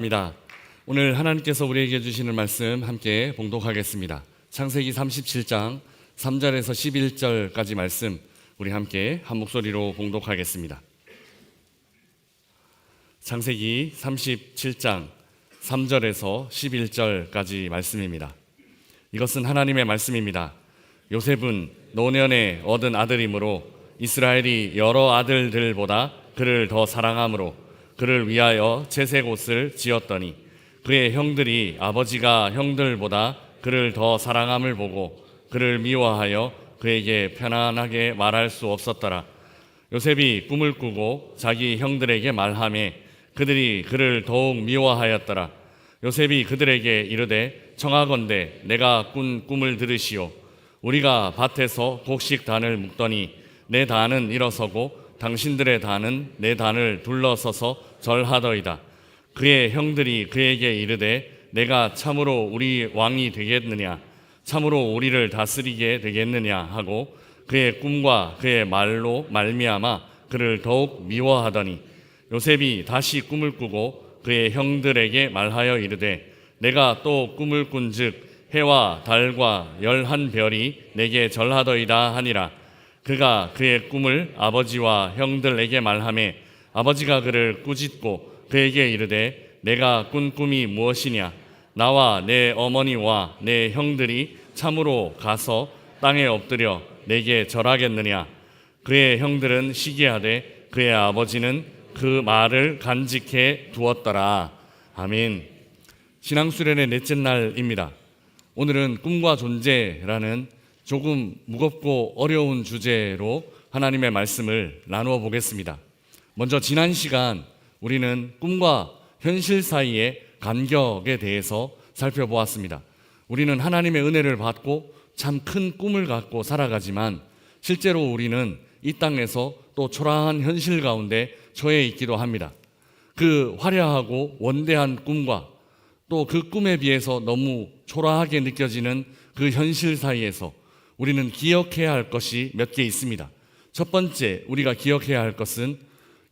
입니다. 오늘 하나님께서 우리에게 주시는 말씀 함께 봉독하겠습니다. 창세기 37장 3절에서 11절까지 말씀 우리 함께 한 목소리로 봉독하겠습니다. 창세기 37장 3절에서 11절까지 말씀입니다. 이것은 하나님의 말씀입니다. 요셉은 노년에 얻은 아들이므로 이스라엘이 여러 아들들보다 그를 더 사랑함으로 그를 위하여 채색 옷을 지었더니 그의 형들이 아버지가 형들보다 그를 더 사랑함을 보고 그를 미워하여 그에게 편안하게 말할 수 없었더라. 요셉이 꿈을 꾸고 자기 형들에게 말하매 그들이 그를 더욱 미워하였더라. 요셉이 그들에게 이르되 청하건대 내가 꾼 꿈을 들으시오. 우리가 밭에서 곡식 단을 묶더니 내 단은 일어서고 당신들의 단은 내 단을 둘러서서 절하더이다. 그의 형들이 그에게 이르되 내가 참으로 우리 왕이 되겠느냐, 참으로 우리를 다스리게 되겠느냐 하고 그의 꿈과 그의 말로 말미암아 그를 더욱 미워하더니 요셉이 다시 꿈을 꾸고 그의 형들에게 말하여 이르되 내가 또 꿈을 꾼즉 해와 달과 11별이 내게 절하더이다 하니라. 그가 그의 꿈을 아버지와 형들에게 말하매 아버지가 그를 꾸짖고 그에게 이르되 내가 꾼 꿈이 무엇이냐? 나와 내 어머니와 내 형들이 참으로 가서 땅에 엎드려 내게 절하겠느냐? 그의 형들은 시기하되 그의 아버지는 그 말을 간직해 두었더라. 아멘. 신앙수련의 넷째 날입니다. 오늘은 꿈과 존재라는 조금 무겁고 어려운 주제로 하나님의 말씀을 나누어 보겠습니다. 먼저 지난 시간 우리는 꿈과 현실 사이의 간격에 대해서 살펴보았습니다. 우리는 하나님의 은혜를 받고 참 큰 꿈을 갖고 살아가지만 실제로 우리는 이 땅에서 또 초라한 현실 가운데 처해 있기도 합니다. 그 화려하고 원대한 꿈과 또 그 꿈에 비해서 너무 초라하게 느껴지는 그 현실 사이에서 우리는 기억해야 할 것이 몇 개 있습니다. 첫 번째 우리가 기억해야 할 것은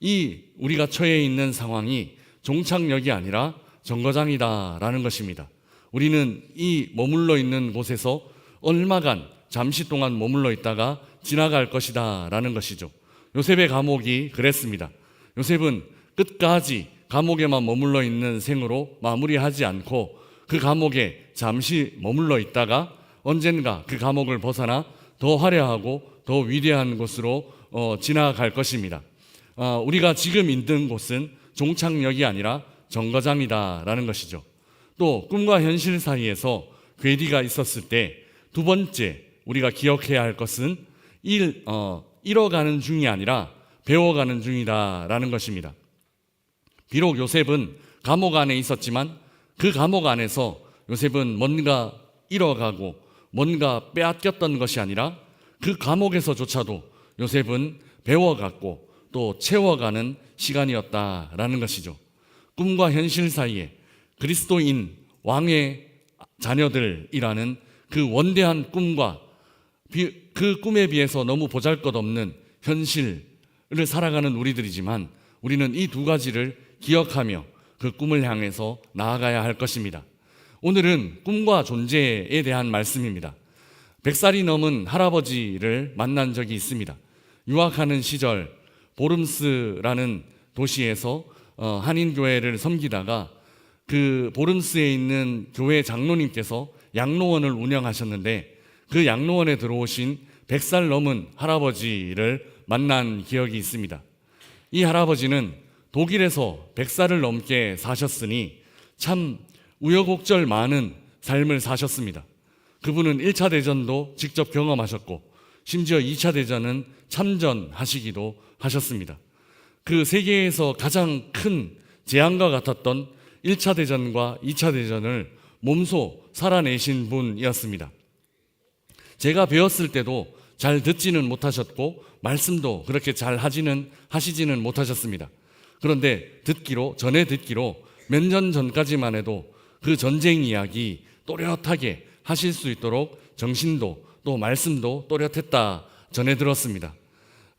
이 우리가 처해 있는 상황이 종착역이 아니라 정거장이다라는 것입니다. 우리는 이 머물러 있는 곳에서 얼마간 잠시 동안 머물러 있다가 지나갈 것이다라는 것이죠. 요셉의 감옥이 그랬습니다. 요셉은 끝까지 감옥에만 머물러 있는 생으로 마무리하지 않고 그 감옥에 잠시 머물러 있다가 언젠가 그 감옥을 벗어나 더 화려하고 더 위대한 곳으로 지나갈 것입니다. 우리가 지금 있는 곳은 종착역이 아니라 정거장이다라는 것이죠. 또 꿈과 현실 사이에서 괴리가 있었을 때 두 번째 우리가 기억해야 할 것은 잃어가는 중이 아니라 배워가는 중이다라는 것입니다. 비록 요셉은 감옥 안에 있었지만 그 감옥 안에서 요셉은 뭔가 잃어가고 뭔가 빼앗겼던 것이 아니라 그 감옥에서조차도 요셉은 배워갔고 또 채워가는 시간이었다라는 것이죠. 꿈과 현실 사이에 그리스도인 왕의 자녀들이라는 그 원대한 꿈과 그 꿈에 비해서 너무 보잘것없는 현실을 살아가는 우리들이지만 우리는 이 두 가지를 기억하며 그 꿈을 향해서 나아가야 할 것입니다. 오늘은 꿈과 존재에 대한 말씀입니다. 100살이 넘은 할아버지를 만난 적이 있습니다. 유학하는 시절 보름스라는 도시에서 한인교회를 섬기다가 그 보름스에 있는 교회 장로님께서 양로원을 운영하셨는데 그 양로원에 들어오신 100살 넘은 할아버지를 만난 기억이 있습니다. 이 할아버지는 독일에서 100살을 넘게 사셨으니 참 우여곡절 많은 삶을 사셨습니다. 그분은 1차 대전도 직접 경험하셨고 심지어 2차 대전은 참전하시기도 하셨습니다. 그 세계에서 가장 큰 재앙과 같았던 1차 대전과 2차 대전을 몸소 살아내신 분이었습니다. 제가 배웠을 때도 잘 듣지는 못하셨고 말씀도 그렇게 잘 하시지는 못하셨습니다. 그런데 전에 듣기로 몇 년 전까지만 해도 그 전쟁 이야기 또렷하게 하실 수 있도록 정신도 또 말씀도 또렷했다 전해 들었습니다.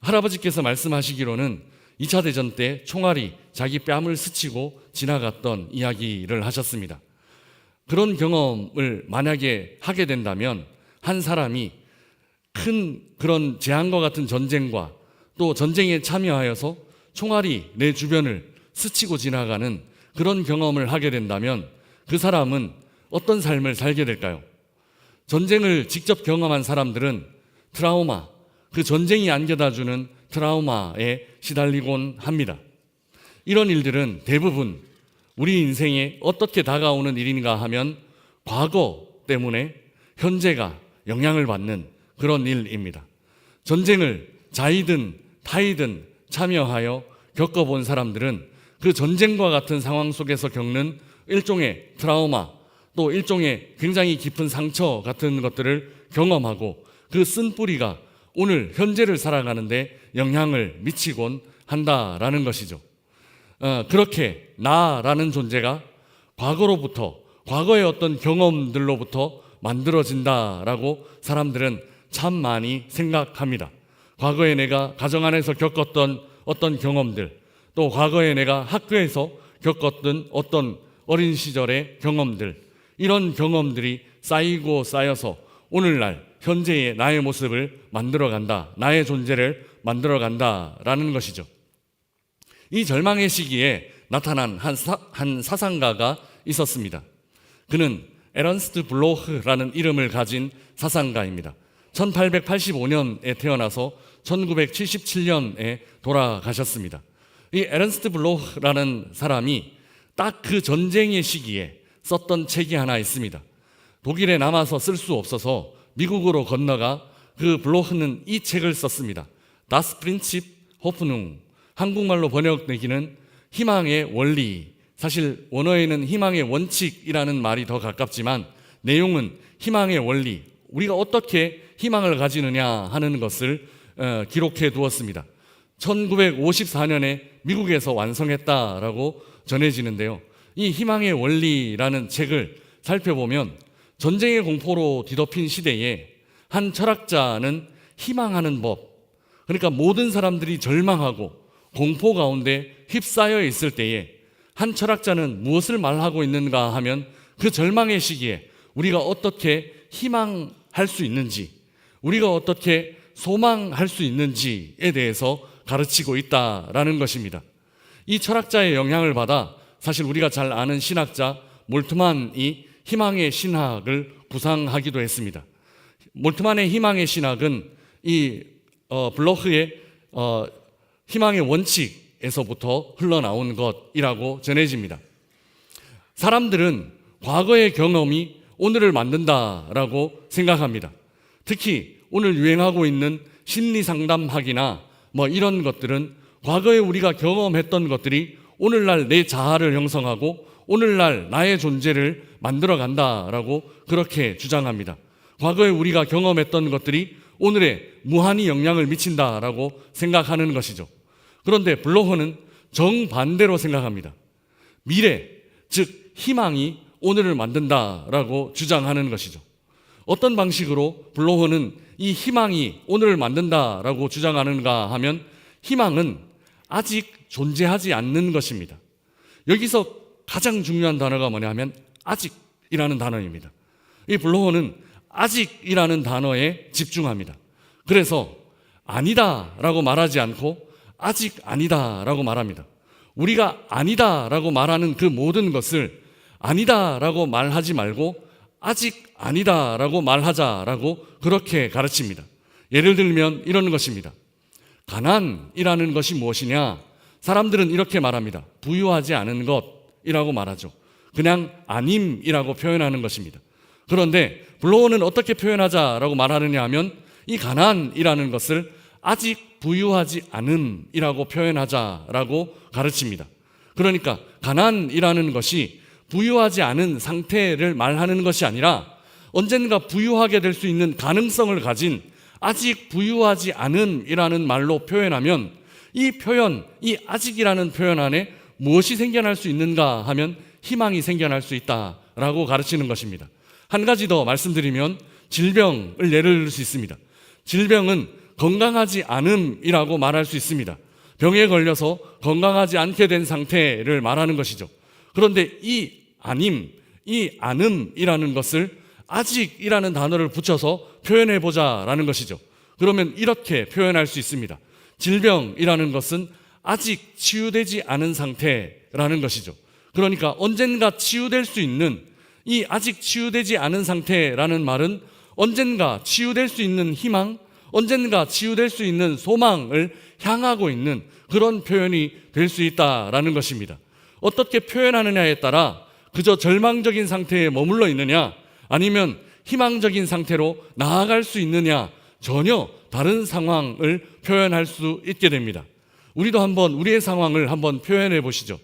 할아버지께서 말씀하시기로는 2차 대전 때 총알이 자기 뺨을 스치고 지나갔던 이야기를 하셨습니다. 그런 경험을 만약에 하게 된다면 한 사람이 큰 그런 재앙과 같은 전쟁과 또 전쟁에 참여하여서 총알이 내 주변을 스치고 지나가는 그런 경험을 하게 된다면 그 사람은 어떤 삶을 살게 될까요? 전쟁을 직접 경험한 사람들은 트라우마, 그 전쟁이 안겨다주는 트라우마에 시달리곤 합니다. 이런 일들은 대부분 우리 인생에 어떻게 다가오는 일인가 하면 과거 때문에 현재가 영향을 받는 그런 일입니다. 전쟁을 자이든 타이든 참여하여 겪어본 사람들은 그 전쟁과 같은 상황 속에서 겪는 일종의 트라우마, 또 일종의 굉장히 깊은 상처 같은 것들을 경험하고 그 쓴뿌리가 오늘 현재를 살아가는데 영향을 미치곤 한다라는 것이죠. 그렇게 나라는 존재가 과거로부터, 과거의 어떤 경험들로부터 만들어진다라고 사람들은 참 많이 생각합니다. 과거에 내가 가정 안에서 겪었던 어떤 경험들, 또 과거에 내가 학교에서 겪었던 어떤 어린 시절의 경험들, 이런 경험들이 쌓이고 쌓여서 오늘날 현재의 나의 모습을 만들어간다, 나의 존재를 만들어간다라는 것이죠. 이 절망의 시기에 나타난 한 사상가가 있었습니다. 그는 에런스트 블로흐라는 이름을 가진 사상가입니다. 1885년에 태어나서 1977년에 돌아가셨습니다. 이 에런스트 블로흐라는 사람이 딱 그 전쟁의 시기에 썼던 책이 하나 있습니다. 독일에 남아서 쓸 수 없어서 미국으로 건너가 그 블로흐는 이 책을 썼습니다. Das Prinzip Hoffnung, 한국말로 번역되기는 희망의 원리. 사실 원어에는 희망의 원칙이라는 말이 더 가깝지만 내용은 희망의 원리, 우리가 어떻게 희망을 가지느냐 하는 것을 기록해 두었습니다. 1954년에 미국에서 완성했다라고 전해지는데요. 이 희망의 원리라는 책을 살펴보면 전쟁의 공포로 뒤덮인 시대에 한 철학자는 희망하는 법, 그러니까 모든 사람들이 절망하고 공포 가운데 휩싸여 있을 때에 한 철학자는 무엇을 말하고 있는가 하면 그 절망의 시기에 우리가 어떻게 희망할 수 있는지, 우리가 어떻게 소망할 수 있는지에 대해서 가르치고 있다라는 것입니다. 이 철학자의 영향을 받아 사실 우리가 잘 아는 신학자 몰트만이 희망의 신학을 구상하기도 했습니다. 몰트만의 희망의 신학은 이 블로흐의 희망의 원칙에서부터 흘러나온 것이라고 전해집니다. 사람들은 과거의 경험이 오늘을 만든다라고 생각합니다. 특히 오늘 유행하고 있는 심리상담학이나 이런 것들은 과거에 우리가 경험했던 것들이 오늘날 내 자아를 형성하고 오늘날 나의 존재를 만들어 간다라고 그렇게 주장합니다. 과거에 우리가 경험했던 것들이 오늘에 무한히 영향을 미친다라고 생각하는 것이죠. 그런데 블로흐는 정반대로 생각합니다. 미래, 즉 희망이 오늘을 만든다라고 주장하는 것이죠. 어떤 방식으로 블로흐는 이 희망이 오늘을 만든다라고 주장하는가 하면 희망은 아직 존재하지 않는 것입니다. 여기서 가장 중요한 단어가 뭐냐면 아직이라는 단어입니다. 이 블로흐는 아직이라는 단어에 집중합니다. 그래서 아니다라고 말하지 않고 아직 아니다라고 말합니다. 우리가 아니다라고 말하는 그 모든 것을 아니다라고 말하지 말고 아직 아니다라고 말하자라고 그렇게 가르칩니다. 예를 들면 이런 것입니다. 가난이라는 것이 무엇이냐? 사람들은 이렇게 말합니다. 부유하지 않은 것이라고 말하죠. 그냥 아님이라고 표현하는 것입니다. 그런데 블로우는 어떻게 표현하자라고 말하느냐 하면 이 가난이라는 것을 아직 부유하지 않음이라고 표현하자라고 가르칩니다. 그러니까 가난이라는 것이 부유하지 않은 상태를 말하는 것이 아니라 언젠가 부유하게 될 수 있는 가능성을 가진 아직 부유하지 않음이라는 말로 표현하면 이 표현, 이 아직이라는 표현 안에 무엇이 생겨날 수 있는가 하면 희망이 생겨날 수 있다라고 가르치는 것입니다. 한 가지 더 말씀드리면 질병을 예를 들 수 있습니다. 질병은 건강하지 않음이라고 말할 수 있습니다. 병에 걸려서 건강하지 않게 된 상태를 말하는 것이죠. 그런데 이 아님, 이 안음이라는 것을 아직이라는 단어를 붙여서 표현해 보자라는 것이죠. 그러면 이렇게 표현할 수 있습니다. 질병이라는 것은 아직 치유되지 않은 상태라는 것이죠. 그러니까 언젠가 치유될 수 있는, 이 아직 치유되지 않은 상태라는 말은 언젠가 치유될 수 있는 희망, 언젠가 치유될 수 있는 소망을 향하고 있는 그런 표현이 될 수 있다라는 것입니다. 어떻게 표현하느냐에 따라 그저 절망적인 상태에 머물러 있느냐, 아니면 희망적인 상태로 나아갈 수 있느냐, 전혀 다른 상황을 표현할 수 있게 됩니다. 우리도 한번 우리의 상황을 한번 표현해 보시죠.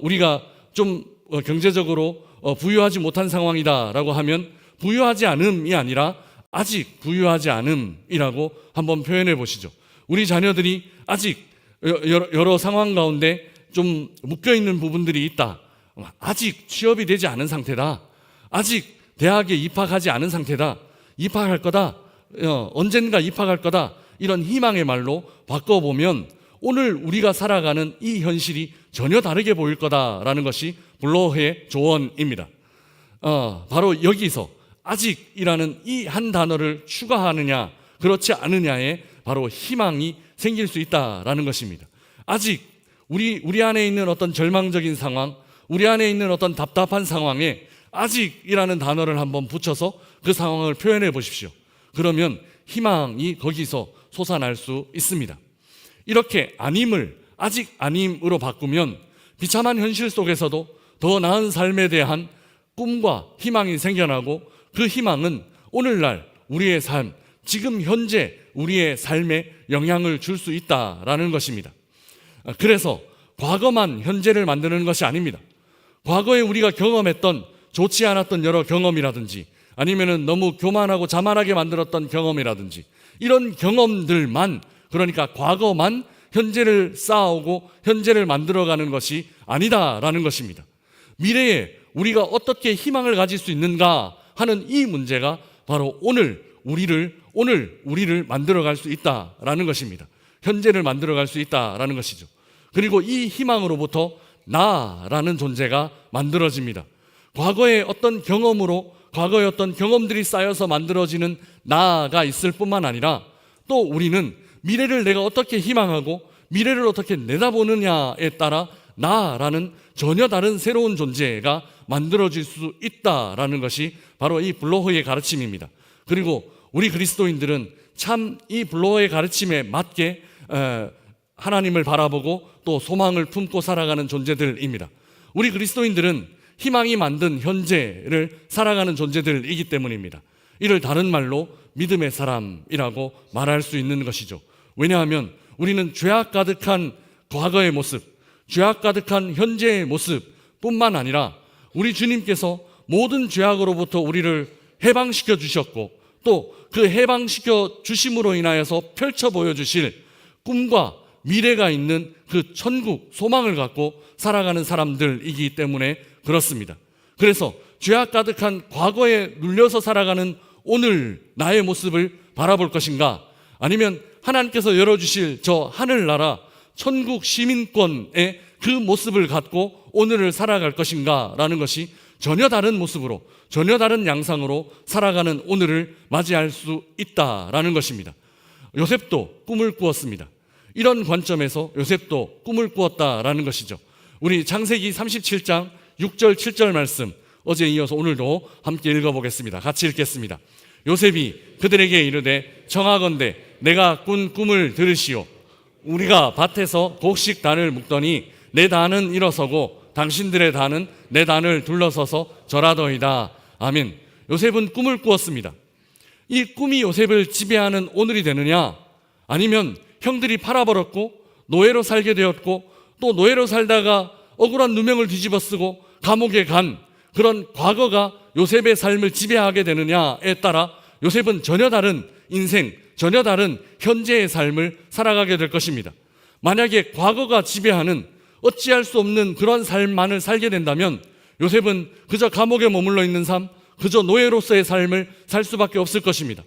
우리가 좀 경제적으로 부유하지 못한 상황이다라고 하면 부유하지 않음이 아니라 아직 부유하지 않음이라고 한번 표현해 보시죠. 우리 자녀들이 아직 여러 상황 가운데 좀 묶여있는 부분들이 있다. 아직 취업이 되지 않은 상태다. 아직 대학에 입학하지 않은 상태다. 입학할 거다. 언젠가 입학할 거다. 이런 희망의 말로 바꿔보면 오늘 우리가 살아가는 이 현실이 전혀 다르게 보일 거다라는 것이 블로헤의 조언입니다. 바로 여기서 아직이라는 이 한 단어를 추가하느냐 그렇지 않느냐에 바로 희망이 생길 수 있다라는 것입니다. 아직 우리 안에 있는 어떤 절망적인 상황, 우리 안에 있는 어떤 답답한 상황에 아직이라는 단어를 한번 붙여서 그 상황을 표현해 보십시오. 그러면 희망이 거기서 솟아날 수 있습니다. 이렇게 아님을 아직 아님으로 바꾸면 비참한 현실 속에서도 더 나은 삶에 대한 꿈과 희망이 생겨나고, 그 희망은 오늘날 우리의 삶, 지금 현재 우리의 삶에 영향을 줄 수 있다라는 것입니다. 그래서 과거만 현재를 만드는 것이 아닙니다. 과거에 우리가 경험했던 좋지 않았던 여러 경험이라든지, 아니면은 너무 교만하고 자만하게 만들었던 경험이라든지, 이런 경험들만, 그러니까 과거만 현재를 쌓아오고 현재를 만들어가는 것이 아니다라는 것입니다. 미래에 우리가 어떻게 희망을 가질 수 있는가 하는 이 문제가 바로 오늘 우리를 만들어갈 수 있다라는 것입니다. 현재를 만들어갈 수 있다라는 것이죠. 그리고 이 희망으로부터 나라는 존재가 만들어집니다. 과거의 어떤 경험으로, 과거의 어떤 경험들이 쌓여서 만들어지는 나가 있을 뿐만 아니라, 또 우리는 미래를 내가 어떻게 희망하고 미래를 어떻게 내다보느냐에 따라 나라는 전혀 다른 새로운 존재가 만들어질 수 있다라는 것이 바로 이 블로헤의 가르침입니다. 그리고 우리 그리스도인들은 참 이 블로헤의 가르침에 맞게 하나님을 바라보고 또 소망을 품고 살아가는 존재들입니다. 우리 그리스도인들은 희망이 만든 현재를 살아가는 존재들이기 때문입니다. 이를 다른 말로 믿음의 사람이라고 말할 수 있는 것이죠. 왜냐하면 우리는 죄악 가득한 과거의 모습, 죄악 가득한 현재의 모습 뿐만 아니라 우리 주님께서 모든 죄악으로부터 우리를 해방시켜 주셨고, 또 그 해방시켜 주심으로 인하여서 펼쳐 보여주실 꿈과 미래가 있는 그 천국 소망을 갖고 살아가는 사람들이기 때문에 그렇습니다. 그래서 죄악 가득한 과거에 눌려서 살아가는 오늘 나의 모습을 바라볼 것인가, 아니면 하나님께서 열어주실 저 하늘나라 천국 시민권의 그 모습을 갖고 오늘을 살아갈 것인가 라는 것이 전혀 다른 모습으로, 전혀 다른 양상으로 살아가는 오늘을 맞이할 수 있다라는 것입니다. 요셉도 꿈을 꾸었습니다. 이런 관점에서 요셉도 꿈을 꾸었다라는 것이죠. 우리 창세기 37장 6절 7절 말씀, 어제 이어서 오늘도 함께 읽어보겠습니다. 같이 읽겠습니다. 요셉이 그들에게 이르되 청하건대 내가 꾼 꿈을 들으시오. 우리가 밭에서 곡식 단을 묶더니 내 단은 일어서고 당신들의 단은 내 단을 둘러서서 절하더이다. 아멘. 요셉은 꿈을 꾸었습니다. 이 꿈이 요셉을 지배하는 오늘이 되느냐, 아니면 형들이 팔아버렸고 노예로 살게 되었고, 또 노예로 살다가 억울한 누명을 뒤집어 쓰고 감옥에 간 그런 과거가 요셉의 삶을 지배하게 되느냐에 따라 요셉은 전혀 다른 인생, 전혀 다른 현재의 삶을 살아가게 될 것입니다. 만약에 과거가 지배하는 어찌할 수 없는 그런 삶만을 살게 된다면 요셉은 그저 감옥에 머물러 있는 삶, 그저 노예로서의 삶을 살 수밖에 없을 것입니다.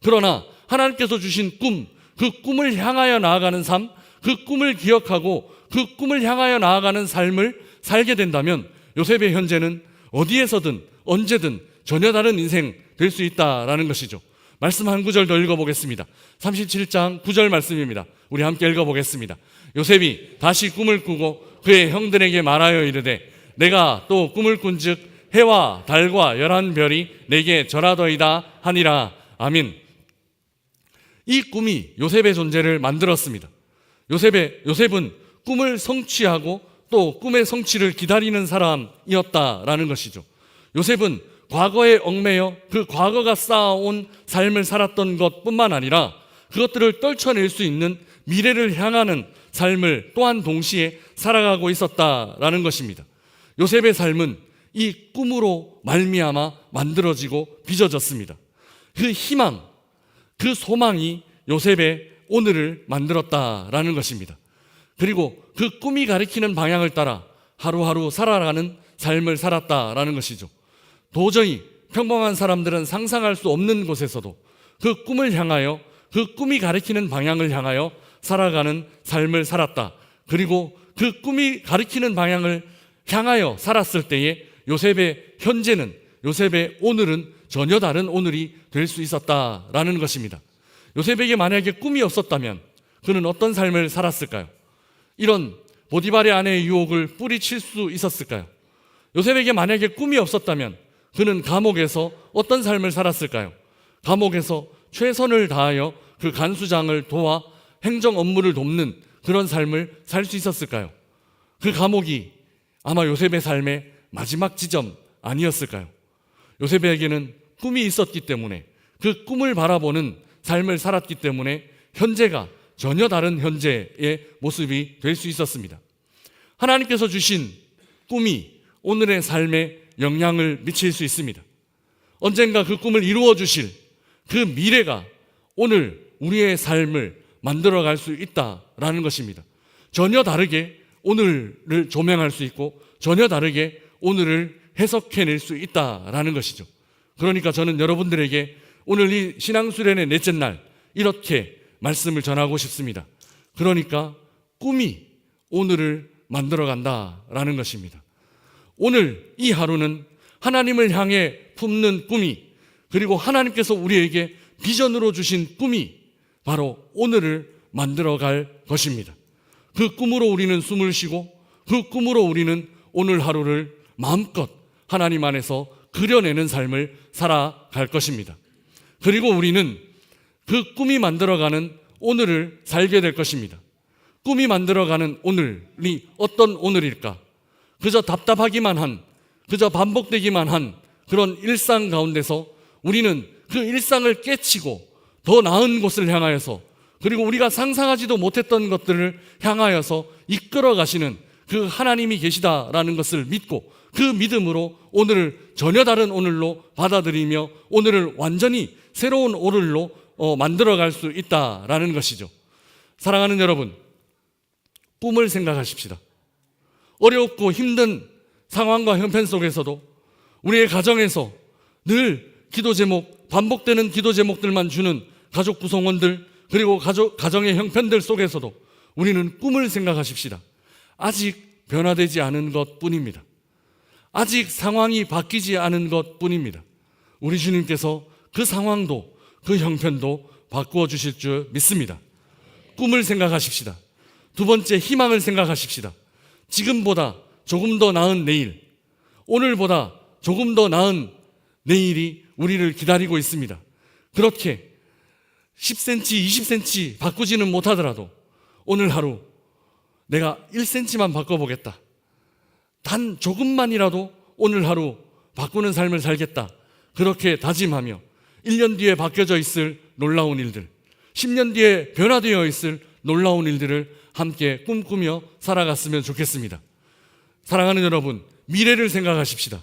그러나 하나님께서 주신 꿈, 그 꿈을 향하여 나아가는 삶, 그 꿈을 기억하고 그 꿈을 향하여 나아가는 삶을 살게 된다면 요셉의 현재는 어디에서든 언제든 전혀 다른 인생 될 수 있다라는 것이죠. 말씀 한 구절 더 읽어보겠습니다. 37장 9절 말씀입니다. 우리 함께 읽어보겠습니다. 요셉이 다시 꿈을 꾸고 그의 형들에게 말하여 이르되 내가 또 꿈을 꾼즉 해와 달과 11별이 내게 절하더이다 하니라. 아멘. 이 꿈이 요셉의 존재를 만들었습니다. 요셉은 꿈을 성취하고 또 꿈의 성취를 기다리는 사람이었다라는 것이죠. 요셉은 과거에 얽매여 그 과거가 쌓아온 삶을 살았던 것뿐만 아니라 그것들을 떨쳐낼 수 있는 미래를 향하는 삶을 또한 동시에 살아가고 있었다라는 것입니다. 요셉의 삶은 이 꿈으로 말미암아 만들어지고 빚어졌습니다. 그 희망, 그 소망이 요셉의 오늘을 만들었다라는 것입니다. 그리고 그 꿈이 가리키는 방향을 따라 하루하루 살아가는 삶을 살았다라는 것이죠. 도저히 평범한 사람들은 상상할 수 없는 곳에서도 그 꿈을 향하여, 그 꿈이 가리키는 방향을 향하여 살아가는 삶을 살았다. 그리고 그 꿈이 가리키는 방향을 향하여 살았을 때에 요셉의 현재는, 요셉의 오늘은 전혀 다른 오늘이 될 수 있었다라는 것입니다. 요셉에게 만약에 꿈이 없었다면 그는 어떤 삶을 살았을까요? 이런 보디발의 아내의 유혹을 뿌리칠 수 있었을까요? 요셉에게 만약에 꿈이 없었다면 그는 감옥에서 어떤 삶을 살았을까요? 감옥에서 최선을 다하여 그 간수장을 도와 행정 업무를 돕는 그런 삶을 살 수 있었을까요? 그 감옥이 아마 요셉의 삶의 마지막 지점 아니었을까요? 요셉에게는 꿈이 있었기 때문에, 그 꿈을 바라보는 삶을 살았기 때문에 현재가 전혀 다른 현재의 모습이 될 수 있었습니다. 하나님께서 주신 꿈이 오늘의 삶에 영향을 미칠 수 있습니다. 언젠가 그 꿈을 이루어 주실 그 미래가 오늘 우리의 삶을 만들어갈 수 있다라는 것입니다. 전혀 다르게 오늘을 조명할 수 있고 전혀 다르게 오늘을 해석해낼 수 있다라는 것이죠. 그러니까 저는 여러분들에게 오늘 이 신앙수련의 넷째 날 이렇게 말씀을 전하고 싶습니다. 그러니까 꿈이 오늘을 만들어간다라는 것입니다. 오늘 이 하루는 하나님을 향해 품는 꿈이, 그리고 하나님께서 우리에게 비전으로 주신 꿈이 바로 오늘을 만들어갈 것입니다. 그 꿈으로 우리는 숨을 쉬고 그 꿈으로 우리는 오늘 하루를 마음껏 하나님 안에서 그려내는 삶을 살아갈 것입니다. 그리고 우리는 그 꿈이 만들어가는 오늘을 살게 될 것입니다. 꿈이 만들어가는 오늘이 어떤 오늘일까? 그저 답답하기만 한, 그저 반복되기만 한 그런 일상 가운데서 우리는 그 일상을 깨치고 더 나은 곳을 향하여서, 그리고 우리가 상상하지도 못했던 것들을 향하여서 이끌어 가시는 그 하나님이 계시다라는 것을 믿고 그 믿음으로 오늘을 전혀 다른 오늘로 받아들이며 오늘을 완전히 새로운 오늘로 만들어갈 수 있다라는 것이죠. 사랑하는 여러분, 꿈을 생각하십시다. 어렵고 힘든 상황과 형편 속에서도 우리의 가정에서 늘 기도 제목, 반복되는 기도 제목들만 주는 가족 구성원들, 그리고 가정의 형편들 속에서도 우리는 꿈을 생각하십시다. 아직 변화되지 않은 것 뿐입니다. 아직 상황이 바뀌지 않은 것 뿐입니다. 우리 주님께서 그 상황도 그 형편도 바꾸어 주실 줄 믿습니다. 꿈을 생각하십시다. 두 번째, 희망을 생각하십시다. 지금보다 조금 더 나은 내일, 오늘보다 조금 더 나은 내일이 우리를 기다리고 있습니다. 그렇게 10cm, 20cm 바꾸지는 못하더라도 오늘 하루 내가 1cm만 바꿔보겠다. 단 조금만이라도 오늘 하루 바꾸는 삶을 살겠다. 그렇게 다짐하며 1년 뒤에 바뀌어져 있을 놀라운 일들, 10년 뒤에 변화되어 있을 놀라운 일들을 함께 꿈꾸며 살아갔으면 좋겠습니다. 사랑하는 여러분, 미래를 생각하십시다.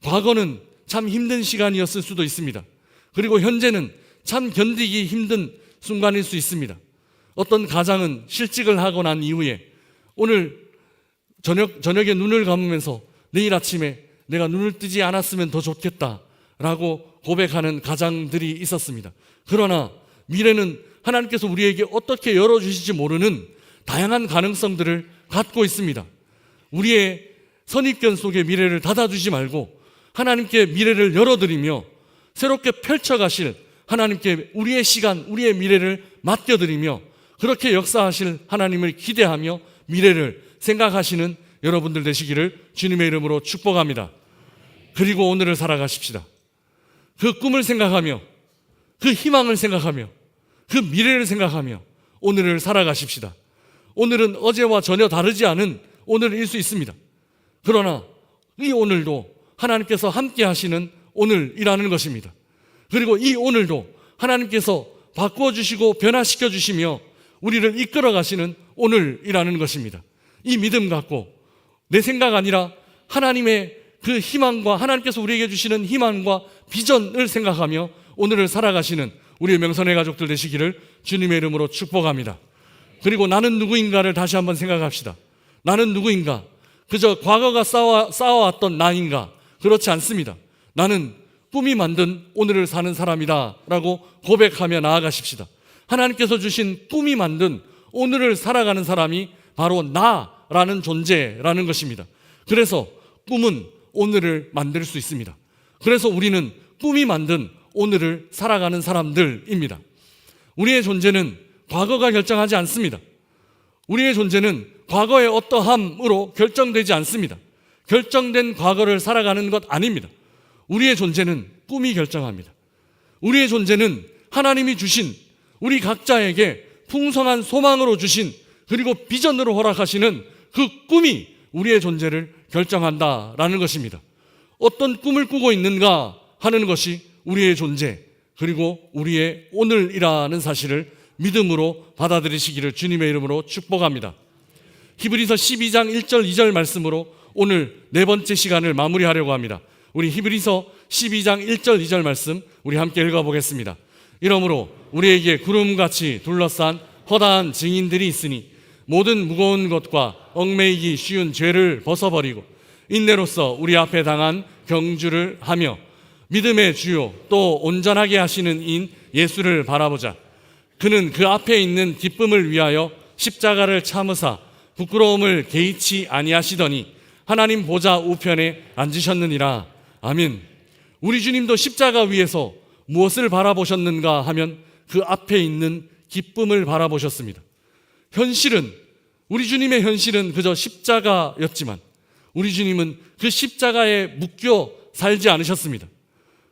과거는 참 힘든 시간이었을 수도 있습니다. 그리고 현재는 참 견디기 힘든 순간일 수 있습니다. 어떤 가장은 실직을 하고 난 이후에 오늘 저녁에 눈을 감으면서 내일 아침에 내가 눈을 뜨지 않았으면 더 좋겠다라고 고백하는 가장들이 있었습니다. 그러나 미래는 하나님께서 우리에게 어떻게 열어주실지 모르는 다양한 가능성들을 갖고 있습니다. 우리의 선입견 속의 미래를 닫아두지 말고 하나님께 미래를 열어드리며 새롭게 펼쳐가실 하나님께 우리의 시간, 우리의 미래를 맡겨드리며 그렇게 역사하실 하나님을 기대하며 미래를 생각하시는 여러분들 되시기를 주님의 이름으로 축복합니다. 그리고 오늘을 살아가십시다. 그 꿈을 생각하며 그 희망을 생각하며 그 미래를 생각하며 오늘을 살아가십시다. 오늘은 어제와 전혀 다르지 않은 오늘일 수 있습니다. 그러나 이 오늘도 하나님께서 함께 하시는 오늘이라는 것입니다. 그리고 이 오늘도 하나님께서 바꾸어 주시고 변화시켜 주시며 우리를 이끌어 가시는 오늘이라는 것입니다. 이 믿음 갖고 내 생각 아니라 하나님의 그 희망과 하나님께서 우리에게 주시는 희망과 비전을 생각하며 오늘을 살아가시는 우리의 명선의 가족들 되시기를 주님의 이름으로 축복합니다. 그리고 나는 누구인가를 다시 한번 생각합시다. 나는 누구인가? 그저 과거가 쌓아왔던 나인가? 그렇지 않습니다. 나는 꿈이 만든 오늘을 사는 사람이다 라고 고백하며 나아가십시다. 하나님께서 주신 꿈이 만든 오늘을 살아가는 사람이 바로 나라는 존재라는 것입니다. 그래서 꿈은 오늘을 만들 수 있습니다. 그래서 우리는 꿈이 만든 오늘을 살아가는 사람들입니다. 우리의 존재는 과거가 결정하지 않습니다. 우리의 존재는 과거의 어떠함으로 결정되지 않습니다. 결정된 과거를 살아가는 것 아닙니다. 우리의 존재는 꿈이 결정합니다. 우리의 존재는 하나님이 주신 우리 각자에게 풍성한 소망으로 주신 그리고 비전으로 허락하시는 그 꿈이 우리의 존재를 결정한다라는 것입니다. 어떤 꿈을 꾸고 있는가 하는 것이 우리의 존재 그리고 우리의 오늘이라는 사실을 믿음으로 받아들이시기를 주님의 이름으로 축복합니다. 히브리서 12장 1절 2절 말씀으로 오늘 네 번째 시간을 마무리하려고 합니다. 우리 히브리서 12장 1절 2절 말씀 우리 함께 읽어보겠습니다. 이러므로 우리에게 구름같이 둘러싼 허다한 증인들이 있으니 모든 무거운 것과 얽매이기 쉬운 죄를 벗어버리고 인내로써 우리 앞에 당한 경주를 하며 믿음의 주요 또 온전하게 하시는 인 예수를 바라보자. 그는 그 앞에 있는 기쁨을 위하여 십자가를 참으사 부끄러움을 개의치 아니하시더니 하나님 보좌 우편에 앉으셨느니라. 아멘. 우리 주님도 십자가 위에서 무엇을 바라보셨는가 하면 그 앞에 있는 기쁨을 바라보셨습니다. 현실은 우리 주님의 현실은 그저 십자가였지만 우리 주님은 그 십자가에 묶여 살지 않으셨습니다.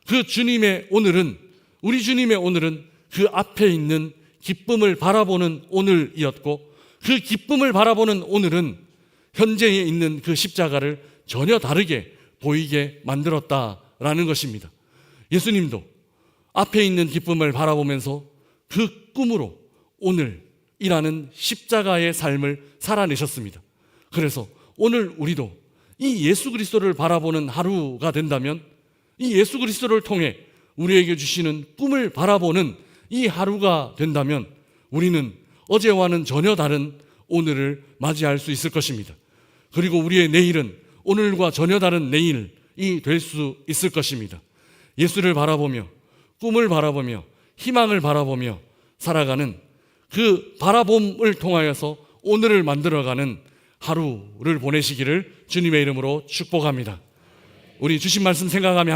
그 주님의 오늘은 우리 주님의 오늘은 그 앞에 있는 기쁨을 바라보는 오늘이었고 그 기쁨을 바라보는 오늘은 현재에 있는 그 십자가를 전혀 다르게 보이게 만들었다라는 것입니다. 예수님도 앞에 있는 기쁨을 바라보면서 그 꿈으로 오늘이라는 십자가의 삶을 살아내셨습니다. 그래서 오늘 우리도 이 예수 그리스도를 바라보는 하루가 된다면 이 예수 그리스도를 통해 우리에게 주시는 꿈을 바라보는 이 하루가 된다면 우리는 어제와는 전혀 다른 오늘을 맞이할 수 있을 것입니다. 그리고 우리의 내일은 오늘과 전혀 다른 내일이 될 수 있을 것입니다. 예수를 바라보며 꿈을 바라보며 희망을 바라보며 살아가는 그 바라봄을 통하여서 오늘을 만들어가는 하루를 보내시기를 주님의 이름으로 축복합니다. 우리 주신 말씀 생각하며